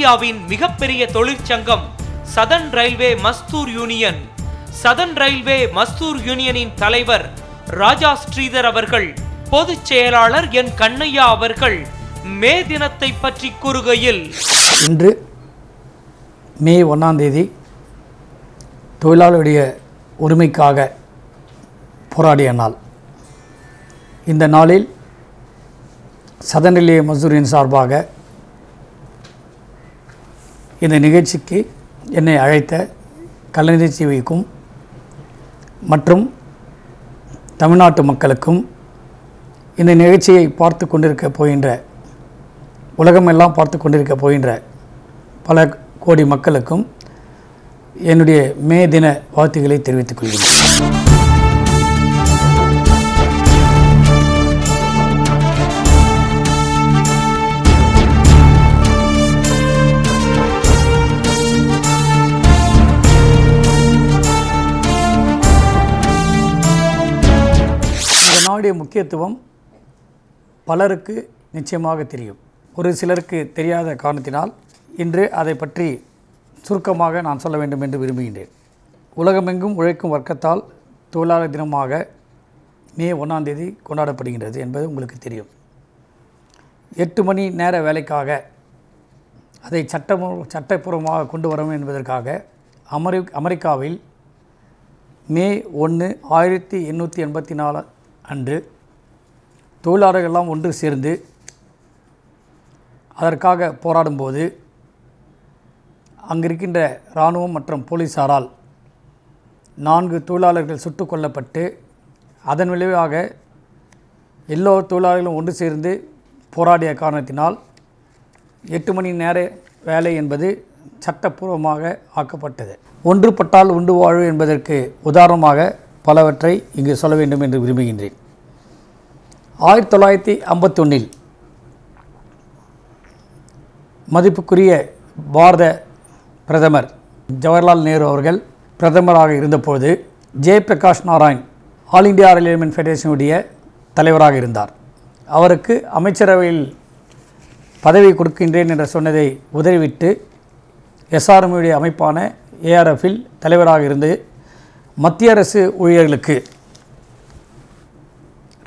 இந்தியாவின் மிகப்பெரிய தொழிற்சங்கம் southern railway Mazdoor union. Southern railway Mazdoor யூனியனின் தலைவர் ராஜா ஸ்ரீதர் அவர்கள், பொதுச் செயலாளர் என் கண்ணையா அவர்கள் மே தினத்தை பற்றி கூறுகையில், இன்று மே 1ஆம் தேதி தொழிலாளருடைய உரிமைக்காக போராடிய நாள். இந்த நாளில் சதர்ன் ரயில்வே மஸ்தூரின் சார்பாக இந்த நிகழ்ச்சிக்கு என்னை அழைத்த கலைஞர் டிவிக்கும் மற்றும் தமிழ்நாட்டு மக்களுக்கும் இந்த நிகழ்ச்சியை பார்த்து கொண்டிருக்க போகின்ற, உலகமெல்லாம் பார்த்து கொண்டிருக்க போகின்ற பல கோடி மக்களுக்கும் என்னுடைய மே தின வாழ்த்துக்களை தெரிவித்துக் கொள்கிறேன். இந்த நாளுடைய முக்கியத்துவம் பலருக்கு நிச்சயமாக தெரியும். ஒரு சிலருக்கு தெரியாத காரணத்தினால் இன்று அதை பற்றி சுருக்கமாக நான் சொல்ல வேண்டும் என்று விரும்புகின்றேன். உலகமெங்கும் உழைக்கும் வர்க்கத்தால் தொழிலாளர் தினமாக மே 1ஆம் தேதி கொண்டாடப்படுகின்றது என்பது உங்களுக்கு தெரியும். 8 மணி நேர வேலைக்காக அதை சட்டப்பூர்வமாக கொண்டு வரும் என்பதற்காக அமெரிக்காவில் மே 1, 1884 அன்று தொழிலாளர்களெல்லாம் ஒன்று சேர்ந்து அதற்காக போராடும்போது அங்கிருக்கின்ற இராணுவம் மற்றும் போலீஸாரால் 4 தொழிலாளர்கள் சுட்டுக் கொல்லப்பட்டு, அதன் விளைவாக எல்லோ தொழிலாளர்களும் ஒன்று சேர்ந்து போராடிய காரணத்தினால் 8 மணி நேர வேலை என்பது சட்டப்பூர்வமாக ஆக்கப்பட்டது. ஒன்றுபட்டால் உண்டு வாழ்வு என்பதற்கு உதாரணமாக பலவற்றை இங்கு சொல்ல வேண்டும் என்று விரும்புகின்றேன். 1951 மதிப்புக்குரிய பாரத பிரதமர் ஜவஹர்லால் நேரு அவர்கள் பிரதமராக இருந்தபோது Jayaprakash Narayan all India railway ஃபெடரேஷனுடைய தலைவராக இருந்தார். அவருக்கு அமைச்சரவையில் பதவி கொடுக்கின்றேன் என்று சொன்னதை உதறிவிட்டு எஸ்ஆர்எம்முடைய அமைப்பான ஏஆர்எஃப்பில் தலைவராக இருந்து மத்திய அரசு ஊழியர்களுக்கு,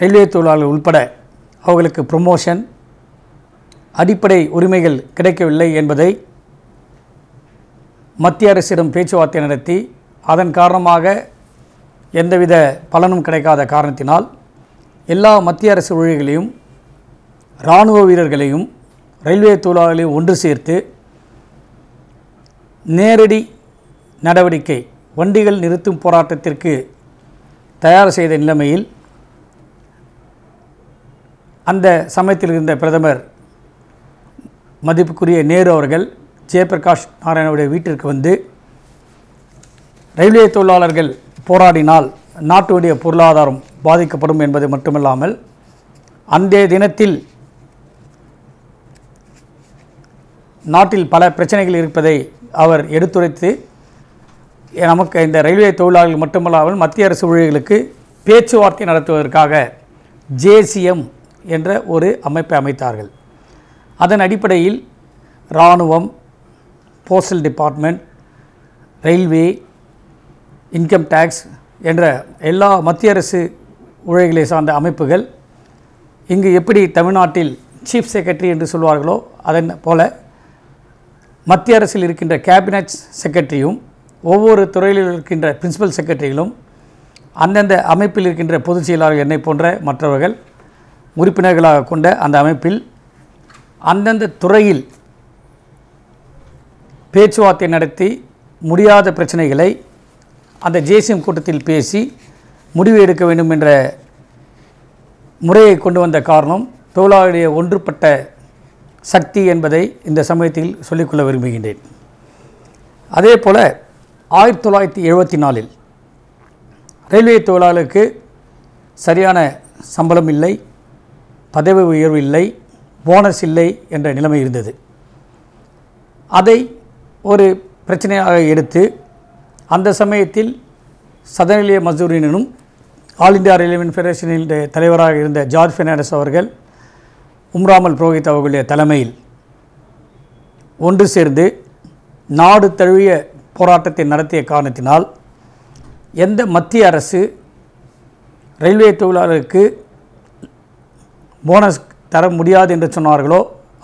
ரயில்வே தொழிலாளர்கள் உட்பட அவர்களுக்கு ப்ரமோஷன், அடிப்படை உரிமைகள் கிடைக்கவில்லை என்பதை மத்திய அரசிடம் பேச்சுவார்த்தை நடத்தி, அதன் காரணமாக எந்தவித பலனும் கிடைக்காத காரணத்தினால் எல்லா மத்திய அரசு ஊழியர்களையும், இராணுவ வீரர்களையும், ரயில்வே தொழிலாளர்களையும் ஒன்று சேர்த்து நேரடி நடவடிக்கை, வண்டிகள் நிறுத்தும் போராட்டத்திற்கு தயார் செய்த நிலைமையில் அந்த சமயத்தில் இருந்த பிரதமர் மதிப்புக்குரிய நேரு அவர்கள் ஜெயபிரகாஷ் நாராயணனுடைய வீட்டிற்கு வந்து, ரயில்வே தொழிலாளர்கள் போராடினால் நாட்டுடைய பொருளாதாரம் பாதிக்கப்படும் என்பது மட்டுமல்லாமல், அந்த தினத்தில் நாட்டில் பல பிரச்சனைகள் இருப்பதை அவர் எடுத்துரைத்து, நமக்கு இந்த ரயில்வே தொழிலாளர்கள் மட்டுமல்லாமல் மத்திய அரசு ஊழியர்களுக்கு பேச்சுவார்த்தை நடத்துவதற்காக ஜேசிஎம் என்ற ஒரு அமைப்பை அமைத்தார்கள். அதன் அடிப்படையில் இராணுவம், postal department, railway, income tax என்ற எல்லா மத்திய அரசு ஊழியர்களை சார்ந்த அமைப்புகள், இங்கு எப்படி தமிழ்நாட்டில் சீஃப் செக்ரட்டரி என்று சொல்வார்களோ அதன் போல மத்திய அரசில் இருக்கின்ற கேபினட் செக்ரட்டரியும், ஒவ்வொரு துறையில் இருக்கின்ற பிரின்சிபல் செக்ரட்டரிகளும், அந்தந்த அமைப்பில் இருக்கின்ற பொதுச் செயலாளர் என்னை போன்ற மற்றவர்கள் உறுப்பினர்களாக கொண்ட அந்த அமைப்பில் அந்தந்த துறையில் பேச்சுவார்த்தை நடத்தி முடியாத பிரச்சனைகளை அந்த ஜேசிஎம் கூட்டத்தில் பேசி முடிவு எடுக்க வேண்டும் என்ற முறையை கொண்டு வந்த காரணம் தொழிலாளருடைய ஒன்றுபட்ட சக்தி என்பதை இந்த சமயத்தில் சொல்லிக்கொள்ள விரும்புகின்றேன். அதே போல் 1974 ரயில்வே தொழிலாளருக்கு சரியான சம்பளம் இல்லை, பதவி உயர்வு இல்லை, போனஸ் இல்லை என்ற நிலைமை இருந்தது. அதை ஒரு பிரச்சனையாக எடுத்து அந்த சமயத்தில் சதர்ன் ரயில்வே மஸ்தூர் யூனியனும் ஆல் இண்டியா ரயில்வே ஃபெடரேஷனின் தலைவராக இருந்த ஜார்ஜ் பெர்னாண்டஸ் அவர்கள், உம்ராமல் புரோஹித் அவர்களுடைய தலைமையில் ஒன்று சேர்ந்து நாடு தழுவிய போராட்டத்தை நடத்திய காரணத்தினால் எந்த மத்திய அரசு ரயில்வே தொழிலாளருக்கு போனஸ் தர முடியாது என்று சொன்னார்களோ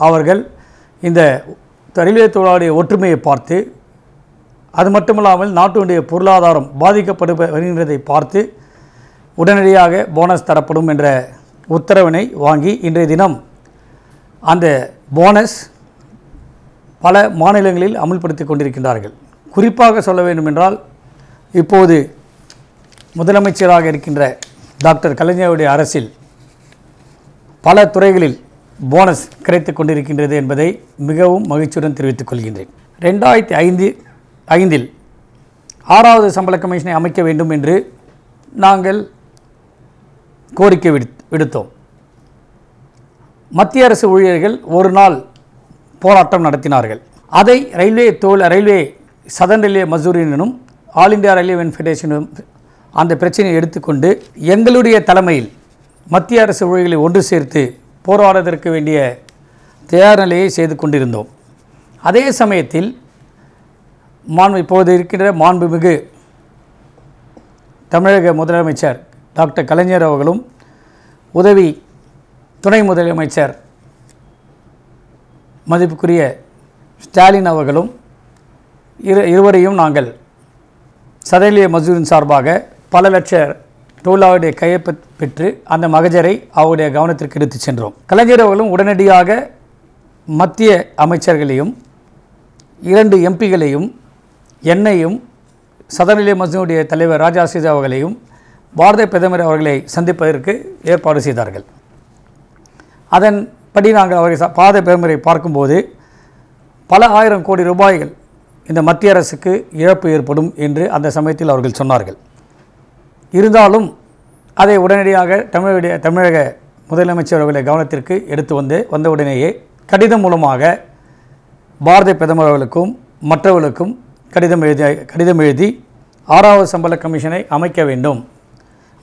அவர்கள் இந்த ரயில்வே தொழிலாளருடைய ஒற்றுமையை பார்த்து, அது மட்டுமல்லாமல் நாட்டினுடைய பொருளாதாரம் வருகின்றதை பார்த்து உடனடியாக போனஸ் தரப்படும் என்ற உத்தரவினை வாங்கி இன்றைய தினம் அந்த போனஸ் பல மாநிலங்களில் அமுல்படுத்தி கொண்டிருக்கின்றார்கள். குறிப்பாக சொல்ல வேண்டுமென்றால் இப்போது முதலமைச்சராக இருக்கின்ற டாக்டர் கலைஞருடைய அரசில் பல துறைகளில் போனஸ் கிடைத்து கொண்டிருக்கின்றது என்பதை மிகவும் மகிழ்ச்சியுடன் தெரிவித்துக் கொள்கின்றேன். 2005 6வது சம்பள கமிஷனை அமைக்க வேண்டும் என்று நாங்கள் கோரிக்கை விடுத்தோம். மத்திய அரசு ஊழியர்கள் ஒரு நாள் போராட்டம் நடத்தினார்கள். அதை ரயில்வே சதர்ன் ரயில்வே மஸ்தூர் யூனியனும் ஆல் இந்தியா ரயில்வே ஃபெடரேஷனும் அந்த பிரச்சனையை எடுத்துக்கொண்டு எங்களுடைய தலைமையில் மத்திய அரசு ஊழியர்களை ஒன்று சேர்த்து போராடுவதற்கு வேண்டிய தயார் நிலையை செய்து கொண்டிருந்தோம். அதே சமயத்தில் இப்போது இருக்கின்ற மாண்புமிகு தமிழக முதலமைச்சர் டாக்டர் கலைஞர் அவர்களும் உதவி துணை முதலமைச்சர் மதிப்புக்குரிய ஸ்டாலின் அவர்களும் இருவரையும் நாங்கள் சதர்ன் மஸ்தூரின் சார்பாக பல லட்ச தொழிலாளருடைய கையை பெற்று அந்த மகஜரை அவருடைய கவனத்திற்கு எடுத்துச் சென்றோம். கலைஞர் அவர்களும் உடனடியாக மத்திய அமைச்சர்களையும் 2 எம்பிகளையும் என்னையும் சதர்ன் ரயில்வே மஸ்தூருடைய தலைவர் ராஜா ஸ்ரீதர் அவர்களையும் பாரத பிரதமர் அவர்களை சந்திப்பதற்கு ஏற்பாடு செய்தார்கள். அதன்படி நாங்கள் அவர்கள் பாரத பிரதமரை பார்க்கும்போது பல ஆயிரம் கோடி ரூபாய்கள் இந்த மத்திய அரசுக்கு இழப்பு ஏற்படும் என்று அந்த சமயத்தில் அவர்கள் சொன்னார்கள். இருந்தாலும் அதை உடனடியாக தமிழக முதலமைச்சர் அவர்களை கவனத்திற்கு எடுத்து வந்தவுடனேயே கடிதம் மூலமாக பாரத பிரதமர் அவர்களுக்கும் மற்றவர்களுக்கும் கடிதம் எழுதி 6வது சம்பள கமிஷனை அமைக்க வேண்டும்,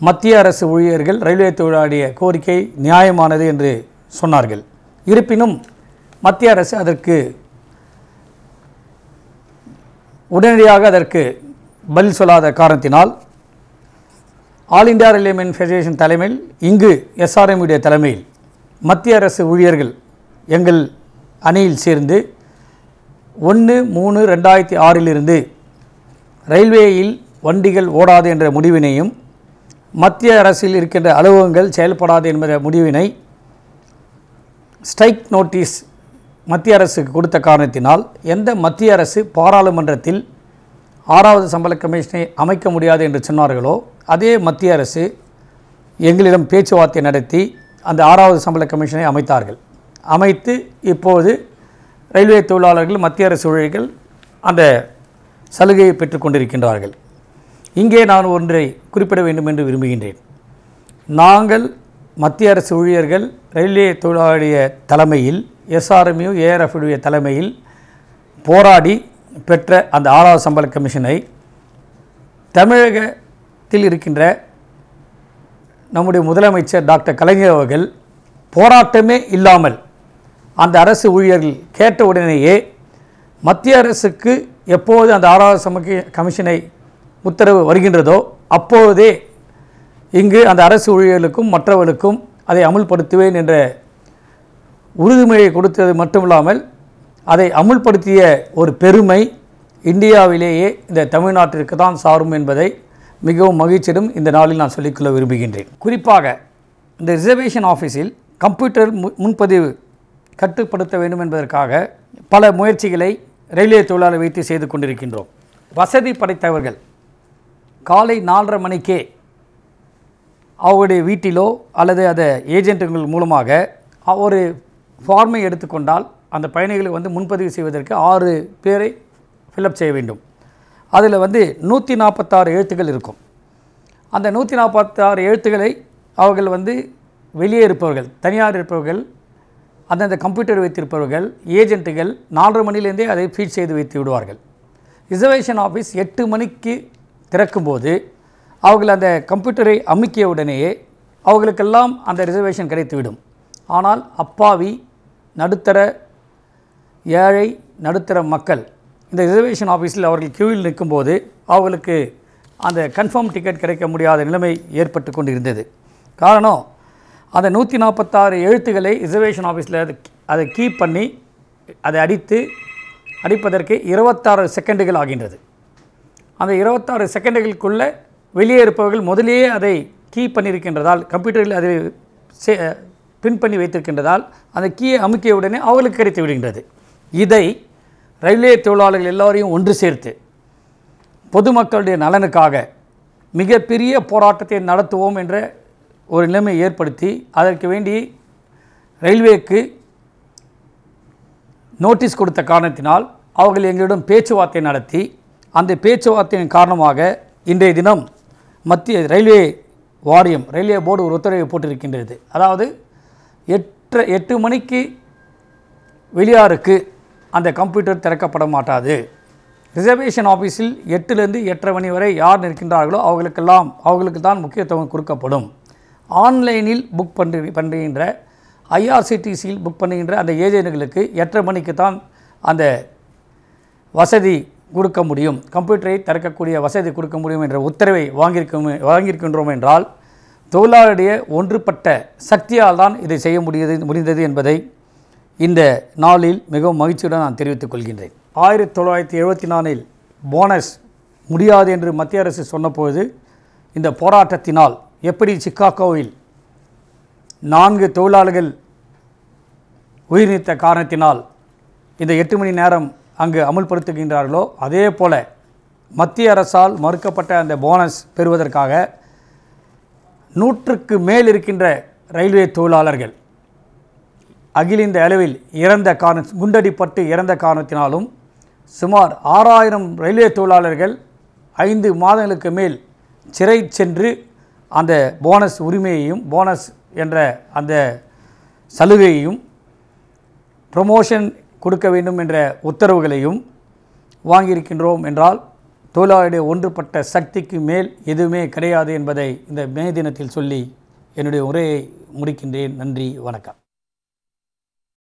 மத்திய அரசு ஊழியர்கள் ரயில்வே தொழிலாளிய கோரிக்கை நியாயமானது என்று சொன்னார்கள். இருப்பினும் மத்திய அரசு உடனடியாக அதற்கு பதில் சொல்லாத காரணத்தினால் ஆல் இந்தியா ரயில்வே ஃபெடரேஷன் தலைமையில் இங்கு எஸ்ஆர்எம்முடைய தலைமையில் மத்திய அரசு ஊழியர்கள் எங்கள் அணியில் சேர்ந்து 1/3/2006 ரயில்வேயில் வண்டிகள் ஓடாது என்ற முடிவினையும் மத்திய அரசில் இருக்கின்ற அலுவலகங்கள் செயல்படாது என்ற முடிவினை ஸ்ட்ரைக் நோட்டீஸ் மத்திய அரசுக்கு கொடுத்த காரணத்தினால் எந்த மத்திய அரசு பாராளுமன்றத்தில் 6வது சம்பள கமிஷனை அமைக்க முடியாது என்று சொன்னார்களோ அதே மத்திய அரசு எங்களிடம் பேச்சுவார்த்தை நடத்தி அந்த 6வது சம்பள கமிஷனை அமைத்து இப்போது ரயில்வே தொழிலாளர்கள் மத்திய அரசு ஊழியர்கள் அந்த சலுகையை பெற்றுக்கொண்டிருக்கின்றார்கள். இங்கே நான் ஒன்றை குறிப்பிட வேண்டும் என்று விரும்புகின்றேன். நாங்கள் மத்திய அரசு ஊழியர்கள் ரயில்வே தொழிலாளருடைய தலைமையில் எஸ்ஆர்எம்யூ ஏஆர்எஃப்டைய தலைமையில் போராடி பெற்ற அந்த 6வது சம்பள கமிஷனை தமிழகத்தில் இருக்கின்ற நம்முடைய முதலமைச்சர் டாக்டர் கலைஞர் அவர்கள் போராட்டமே இல்லாமல் அந்த அரசு ஊழியர்கள் கேட்ட உடனேயே மத்திய அரசுக்கு எப்போது அந்த 6வது கமிஷனை உத்தரவு வருகின்றதோ அப்போதே இங்கு அந்த அரசு ஊழியர்களுக்கும் மற்றவர்களுக்கும் அதை அமுல்படுத்துவேன் என்ற உறுதிமொழியை கொடுத்தது மட்டுமில்லாமல் அதை அமுல்படுத்திய ஒரு பெருமை இந்தியாவிலேயே இந்த தமிழ்நாட்டிற்கு தான் சாரும் என்பதை மிகவும் மகிழ்ச்சியிடம் இந்த நாளில் நான் சொல்லிக்கொள்ள விரும்புகின்றேன். குறிப்பாக இந்த ரிசர்வேஷன் ஆஃபீஸில் கம்ப்யூட்டர் முன்பதிவு கட்டுப்படுத்த வேண்டும் என்பதற்காக பல முயற்சிகளை ரயில்வே தொழிலாளர் வைத்து செய்து கொண்டிருக்கின்றோம். வசதி படைத்தவர்கள் காலை 4:30 மணிக்கே அவருடைய வீட்டிலோ அல்லது அந்த ஏஜென்ட்டுகள் மூலமாக ஒரு ஃபார்மை எடுத்துக்கொண்டால் அந்த பயணிகளை முன்பதிவு செய்வதற்கு 6 பேரை ஃபில்அப் செய்ய வேண்டும். அதில் 146 எழுத்துக்கள் இருக்கும். அந்த 146 எழுத்துக்களை அவர்கள் வெளியே இருப்பவர்கள், தனியார் இருப்பவர்கள், அந்தந்த கம்ப்யூட்டர் வைத்திருப்பவர்கள், ஏஜென்ட்டுகள் 4:30 மணிலேருந்தே அதை ஃபீட் செய்து வைத்து விடுவார்கள். ரிசர்வேஷன் ஆஃபீஸ் 8 மணிக்கு திறக்கும்போது அவர்கள் அந்த கம்ப்யூட்டரை அமுக்கிய உடனேயே அவர்களுக்கெல்லாம் அந்த ரிசர்வேஷன் கிடைத்துவிடும். ஆனால் அப்பாவி நடுத்தர ஏழை நடுத்தர மக்கள் இந்த ரிசர்வேஷன் ஆஃபீஸில் அவர்கள் கியூவில் நிற்கும்போது அவர்களுக்கு அந்த கன்ஃபார்ம் டிக்கெட் கிடைக்க முடியாத நிலைமை ஏற்பட்டு கொண்டிருந்தது. காரணம், அந்த 146 எழுத்துக்களை ரிசர்வேஷன் ஆஃபீஸில் அதை கீப் பண்ணி அதை அடிப்பதற்கு 26 செகண்டுகள் ஆகின்றது. அந்த 26 செகண்டுகளுக்குள்ளே வெளியே இருப்பவர்கள் முதலேயே அதை கீ பண்ணியிருக்கின்றதால், கம்ப்யூட்டரில் அதை பின் பண்ணி வைத்திருக்கின்றதால் அந்த கீயை அமுக்கிய உடனே அவர்களுக்கு கிடைத்து விடுகின்றது. இதை ரயில்வே தொழிலாளர்கள் எல்லோரையும் ஒன்று சேர்த்து பொதுமக்களுடைய நலனுக்காக மிகப்பெரிய போராட்டத்தை நடத்துவோம் என்ற ஒரு நிலைமை ஏற்படுத்தி அதற்கு வேண்டி ரயில்வேக்கு நோட்டீஸ் கொடுத்த காரணத்தினால் அவர்கள் எங்களிடம் பேச்சுவார்த்தை நடத்தி அந்த பேச்சுவார்த்தையின் காரணமாக இன்றைய தினம் மத்திய ரயில்வே வாரியம், ரயில்வே போர்டு ஒரு உத்தரவை போட்டிருக்கின்றது. அதாவது 8 மணிக்கு வெளியாருக்கு அந்த கம்ப்யூட்டர் திறக்கப்பட மாட்டாது. ரிசர்வேஷன் ஆஃபீஸில் 8லேருந்து 8:30 மணி வரை யார் நிற்கின்றார்களோ அவர்களுக்கு தான் முக்கியத்துவம் கொடுக்கப்படும். ஆன்லைனில் புக் பண்ணுகின்ற ஐஆர்சிடிசியில் புக் பண்ணுகின்ற அந்த ஏஜென்ட்களுக்கு 8:30 மணிக்கு தான் அந்த வசதி கொடுக்க முடியும், கம்ப்யூட்டரை திறக்கக்கூடிய வசதி கொடுக்க முடியும் என்ற உத்தரவை வாங்கியிருக்கின்றோம் என்றால் தொழிலாளருடைய ஒன்றுபட்ட சக்தியால் தான் இதை செய்ய முடிந்தது என்பதை இந்த நாளில் மிகவும் மகிழ்ச்சியுடன் நான் தெரிவித்துக் கொள்கின்றேன். 1974 போனஸ் முடியாது என்று மத்திய அரசு சொன்னபோது இந்த போராட்டத்தினால் எப்படி சிக்காகோவில் 4 தொழிலாளர்கள் உயிர் நீத்த காரணத்தினால் இந்த 8 மணி நேரம் அங்கு அமுல்படுத்துகின்றார்களோ அதே போல மத்திய அரசால் மறுக்கப்பட்ட அந்த போனஸ் பெறுவதற்காக 100க்கு மேல் இருக்கின்ற ரயில்வே தொழிலாளர்கள் அகில இந்திய அளவில் குண்டடிப்பட்டு இறந்த காரணத்தினாலும் சுமார் 6000 ரயில்வே தொழிலாளர்கள் 5 மாதங்களுக்கு மேல் சிறை சென்று அந்த போனஸ் உரிமையையும், போனஸ் என்ற அந்த சலுகையையும், ப்ரமோஷன் கொடுக்க வேண்டும் என்ற உத்தரவுகளையும் வாங்கியிருக்கின்றோம் என்றால் தொழிலாளருடைய ஒன்றுபட்ட சக்திக்கு மேல் எதுவுமே கிடையாது என்பதை இந்த மே தினத்தில் சொல்லி என்னுடைய உரையை முடிக்கின்றேன். நன்றி, வணக்கம்.